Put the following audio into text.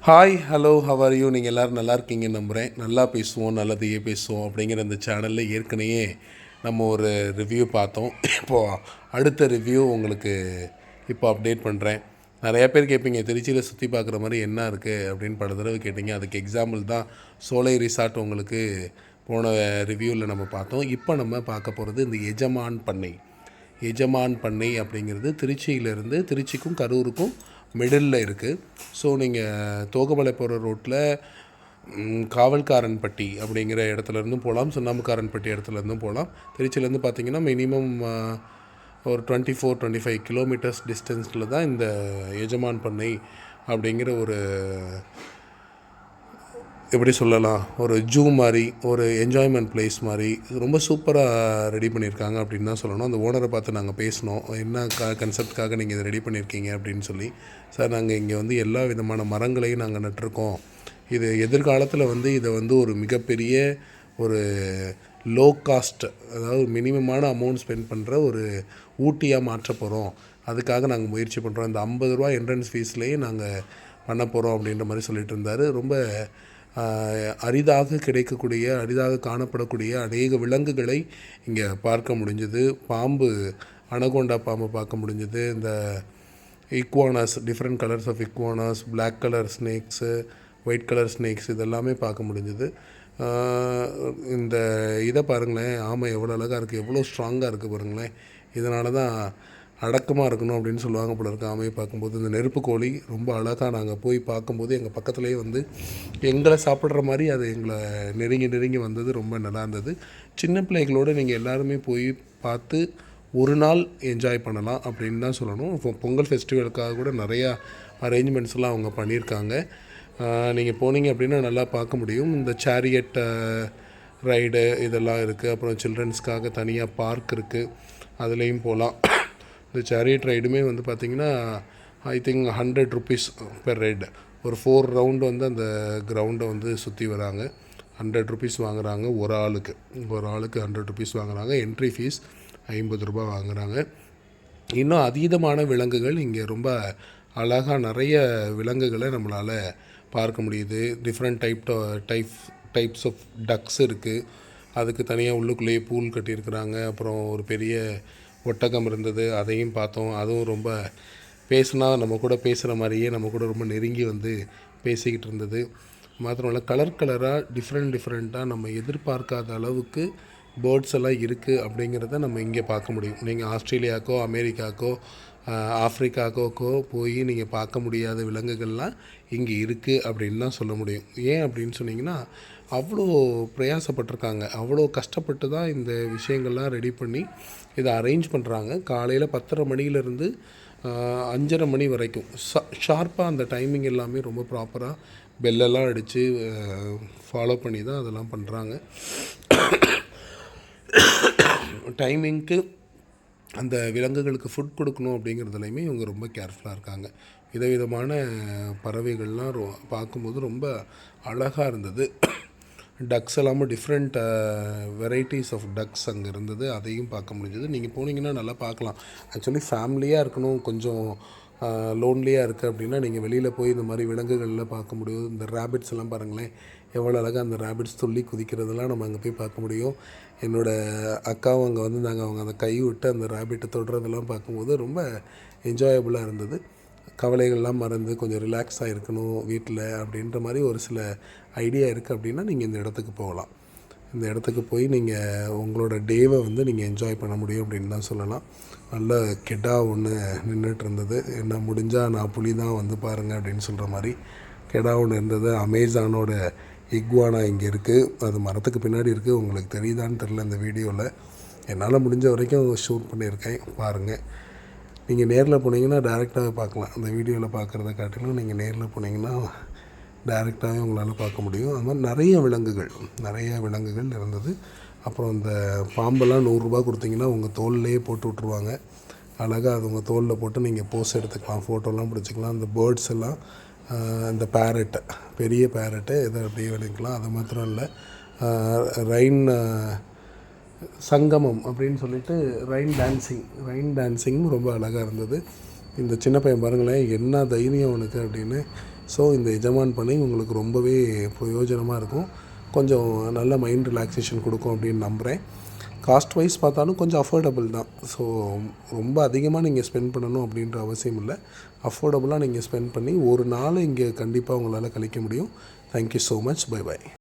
Hi hello how are you? நீங்கள் எல்லோரும் நல்லா இருக்கீங்கன்னு நம்புகிறேன். நல்லா பேசுவோம் நல்லதையே பேசுவோம் அப்படிங்கிற இந்த சேனலில் ஏற்கனவே நம்ம ஒரு ரிவ்யூ பார்த்தோம். இப்போது அடுத்த ரிவ்யூ உங்களுக்கு இப்போ அப்டேட் பண்ணுறேன். நிறையா பேர் கேட்பீங்க, திருச்சியில் சுற்றி பார்க்குற மாதிரி என்ன இருக்குது அப்படின்னு பல தடவை கேட்டிங்க. அதுக்கு எக்ஸாம்பிள் தான் சோலை ரிசார்ட் உங்களுக்கு போன ரிவ்யூவில் நம்ம பார்த்தோம். இப்போ நம்ம பார்க்க போகிறது இந்த எஜமான் பண்ணை. எஜமான் பண்ணை அப்படிங்கிறது திருச்சிக்கும் கரூருக்கும் மிடில் இருக்குது. ஸோ நீங்கள் தோகமலை போகிற ரோட்டில் காவல்காரன்பட்டி அப்படிங்கிற இடத்துலேருந்தும் போகலாம், சுண்ணாம்புக்காரன்பட்டி இடத்துலேருந்தும் போகலாம். திருச்சியிலேருந்து பார்த்திங்கன்னா மினிமம் ஒரு 24-25 கிலோமீட்டர்ஸ் டிஸ்டன்ஸில் தான் இந்த எஜமான் பண்ணை அப்படிங்கிற ஒரு எப்படி சொல்லலாம், ஒரு ஜூ மாதிரி, ஒரு என்ஜாய்மெண்ட் பிளேஸ் மாதிரி ரொம்ப சூப்பராக ரெடி பண்ணியிருக்காங்க அப்படின்னு தான் சொல்லணும். அந்த ஓனரை பார்த்து நாங்கள் பேசினோம், என்ன கன்செப்ட்காக நீங்கள் இதை ரெடி பண்ணியிருக்கீங்க அப்படின்னு சொல்லி. சார், நாங்கள் இங்கே வந்து எல்லா விதமான மரங்களையும் நாங்கள் நட்டிருக்கோம். இது எதிர்காலத்தில் வந்து இதை வந்து ஒரு மிகப்பெரிய ஒரு லோ காஸ்ட், அதாவது மினிமமான அமௌண்ட் ஸ்பெண்ட் பண்ணுற ஒரு ஊட்டியாக மாற்ற போகிறோம். அதுக்காக நாங்கள் முயற்சி பண்ணுறோம். இந்த 50 ரூபா என்ட்ரன்ஸ் ஃபீஸ்லேயே நாங்கள் பண்ண போகிறோம் அப்படின்ற மாதிரி சொல்லிட்டு இருந்தார். ரொம்ப அரிதாக கிடைக்கக்கூடிய, அரிதாக காணப்படக்கூடிய அநேக விலங்குகளை இங்கே பார்க்க முடிஞ்சது. பாம்பு, அனகோண்டா பாம்பு பார்க்க முடிஞ்சது. இந்த iguanas, different colours of iguanas, black colour snakes, white colour snakes, இதெல்லாமே பார்க்க முடிஞ்சது. இந்த இதை பாருங்களேன், ஆமாம் எவ்வளோ அழகாக இருக்குது, எவ்வளோ ஸ்ட்ராங்காக இருக்குது பாருங்களேன். இதனால தான் அடக்கமாக இருக்கணும் அப்படின்னு சொல்லுவாங்க போல இருக்குது ஆமையை பார்க்கும்போது. இந்த நெருப்பு கோழி ரொம்ப அழகாக, நாங்கள் போய் பார்க்கும்போது எங்கள் பக்கத்துலேயே வந்து எங்களை சாப்பிட்ற மாதிரி அது எங்களை நெருங்கி வந்தது. ரொம்ப நல்லா இருந்தது. சின்ன பிள்ளைகளோடு நீங்கள் எல்லாருமே போய் பார்த்து ஒரு நாள் என்ஜாய் பண்ணலாம் அப்படின்னு தான் சொல்லணும். இப்போ பொங்கல் ஃபெஸ்டிவலுக்காக கூட நிறையா அரேஞ்ச்மெண்ட்ஸ்லாம் அவங்க பண்ணியிருக்காங்க. நீங்கள் போனீங்க அப்படின்னா நல்லா பார்க்க முடியும். இந்த சேரியட் ரைடு இதெல்லாம் இருக்குது. அப்புறம் சில்ட்ரன்ஸ்க்காக தனியாக பார்க் இருக்குது, அதுலேயும் போகலாம். இந்த சேரியட் ரைடுமே வந்து பார்த்திங்கன்னா I think 100 rupees per ride. ஒரு 4 ரவுண்டு வந்து அந்த கிரவுண்டை வந்து சுற்றி வராங்க. 100 ருபீஸ் வாங்குகிறாங்க ஒரு ஆளுக்கு 100 ருபீஸ் வாங்குகிறாங்க. என்ட்ரி ஃபீஸ் 50 ரூபா வாங்குகிறாங்க. இன்னும் அதீதமான விலங்குகள் இங்கே ரொம்ப அழகாக நிறைய விலங்குகளை நம்மளால் பார்க்க முடியுது. டிஃப்ரெண்ட் டைப்ஸ் ஆஃப் டக்ஸ் இருக்குது. அதுக்கு தனியாக உள்ளுக்குள்ளேயே பூல் கட்டியிருக்கிறாங்க. அப்புறம் ஒரு பெரிய ஒட்டகம் இருந்தது, அதையும் பார்த்தோம். அதுவும் ரொம்ப பேசுனா நம்ம கூட பேசுகிற மாதிரியே நம்ம கூட ரொம்ப நெருங்கி வந்து பேசிக்கிட்டு இருந்தது. மாத்திரமல்ல, கலராக டிஃப்ரெண்ட்டாக நம்ம எதிர்பார்க்காத அளவுக்கு பேர்ட்ஸ் எல்லாம் இருக்குது அப்படிங்கிறத நம்ம இங்கே பார்க்க முடியும். நீங்கள் ஆஸ்திரேலியாவுக்கோ அமெரிக்காவுக்கோ ஆஃப்ரிக்காவுக்கோ போய் நீங்கள் பார்க்க முடியாத விலங்குகள்லாம் இங்கே இருக்குது அப்படின்னு தான் சொல்ல முடியும். ஏன் அப்படின்னு சொன்னிங்கன்னா, அவ்வளோ பிரயாசப்பட்டிருக்காங்க, அவ்வளோ கஷ்டப்பட்டு தான் இந்த விஷயங்கள்லாம் ரெடி பண்ணி இதை அரேஞ்ச் பண்ணுறாங்க. காலையில் 10:30 மணிலேருந்து 5:30 மணி வரைக்கும் ஷார்ப்பாக அந்த டைமிங் எல்லாமே ரொம்ப ப்ராப்பராக பெல்லெல்லாம் அடித்து ஃபாலோ பண்ணி தான் அதெல்லாம் பண்ணுறாங்க. டைமிங்க்கு அந்த விலங்குகளுக்கு ஃபுட் கொடுக்கணும் அப்படிங்கிறதுலையுமே இவங்க ரொம்ப கேர்ஃபுல்லாக இருக்காங்க. விதவிதமான பறவைகள்லாம் பார்க்கும்போது ரொம்ப அழகாக இருந்தது. டக்ஸ் எல்லாமே டிஃப்ரெண்ட் வெரைட்டிஸ் ஆஃப் டக்ஸ் அங்கே இருந்தது, அதையும் பார்க்க முடிஞ்சது. நீங்கள் போனீங்கன்னா நல்லா பார்க்கலாம். ஆக்சுவலி ஃபேமிலியாக இருக்கணும், கொஞ்சம் லோன்லியாக இருக்குது அப்படின்னா நீங்கள் வெளியில் போய் இந்த மாதிரி விலங்குகளில் பார்க்க முடியும். இந்த ரேபிட்ஸ் எல்லாம் பாருங்களேன், எவ்வளோ அழகாக அந்த ரேபிட்ஸ் துள்ளி குதிக்கிறதெல்லாம் நம்ம அங்கே போய் பார்க்க முடியும். என்னோடய அக்காவும் அங்கே வந்திருந்தாங்க. அவங்க அந்த கை விட்டு அந்த ரேபிட்டை தொடுறதெல்லாம் பார்க்கும்போது ரொம்ப என்ஜாயபுளாக இருந்தது. கவலைகள்லாம் மறந்து கொஞ்சம் ரிலாக்ஸாக இருக்கணும் வீட்டில் அப்படின்ற மாதிரி ஒரு சில ஐடியா இருக்குது அப்படின்னா நீங்கள் இந்த இடத்துக்கு போகலாம். இந்த இடத்துக்கு போய் நீங்கள் உங்களோட டேவை வந்து நீங்கள் என்ஜாய் பண்ண முடியும் அப்படின்னு தான் சொல்லலாம். நல்ல கெடா ஒன்று நின்றுட்டு இருந்தது. என்ன முடிஞ்சால் நான் புலி தான் வந்து பாருங்கள் அப்படின்னு சொல்கிற மாதிரி கெடா ஒன்று இருந்தது. அமேசானோட இக்வானா இங்கே இருக்குது, அது மரத்துக்கு பின்னாடி இருக்குது. உங்களுக்கு தெரியுதான்னு தெரில இந்த வீடியோவில். என்னால் முடிஞ்ச வரைக்கும் ஷூட் பண்ணியிருக்கேன், பாருங்கள். நீங்கள் நேரில் போனீங்கன்னா டேரெக்டாகவே பார்க்கலாம். அந்த வீடியோவில் பார்க்குறத காட்டிலும் நீங்கள் நேரில் போனீங்கன்னா டேரெக்டாகவே உங்களால் பார்க்க முடியும். அது மாதிரி நிறைய விலங்குகள் இருந்தது. அப்புறம் இந்த பாம்பெல்லாம் 100 ரூபா கொடுத்தீங்கன்னா உங்கள் தோல்லையே போட்டு விட்ருவாங்க. அழகாக அது உங்கள் தோலில் போட்டு நீங்கள் போஸ் எடுத்துக்கலாம், ஃபோட்டோலாம் பிடிச்சிக்கலாம். அந்த பேர்ட்ஸ் எல்லாம், இந்த பேரட்டு, பெரிய பேரட்டு இதை அப்படியே விளைக்கலாம். அது மாத்திரம் இல்லை, ரெயின் சங்கமம் அப்படின்னு சொல்லிட்டு ரெயின் டான்ஸிங்கும் ரொம்ப அழகாக இருந்தது. இந்த சின்ன பையன் பாருங்களேன், என்ன தைரியம் அவனுக்கு அப்படின்னு ஸோ இந்த எஜமான் பண்ணை உங்களுக்கு ரொம்பவே பிரயோஜனமாக இருக்கும். கொஞ்சம் நல்ல மைண்ட் ரிலாக்ஸேஷன் கொடுக்கும் அப்படின்னு நம்புகிறேன். காஸ்ட் வைஸ் பார்த்தாலும் கொஞ்சம் அஃபோர்டபுள் தான். ஸோ ரொம்ப அதிகமாக நீங்கள் ஸ்பெண்ட் பண்ணணும் அப்படின்ற அவசியம் இல்லை. அஃபோர்டபுளாக நீங்கள் ஸ்பெண்ட் பண்ணி ஒரு நாள் இங்கே கண்டிப்பாக உங்களால் கழிக்க முடியும். Thank you so much. பை.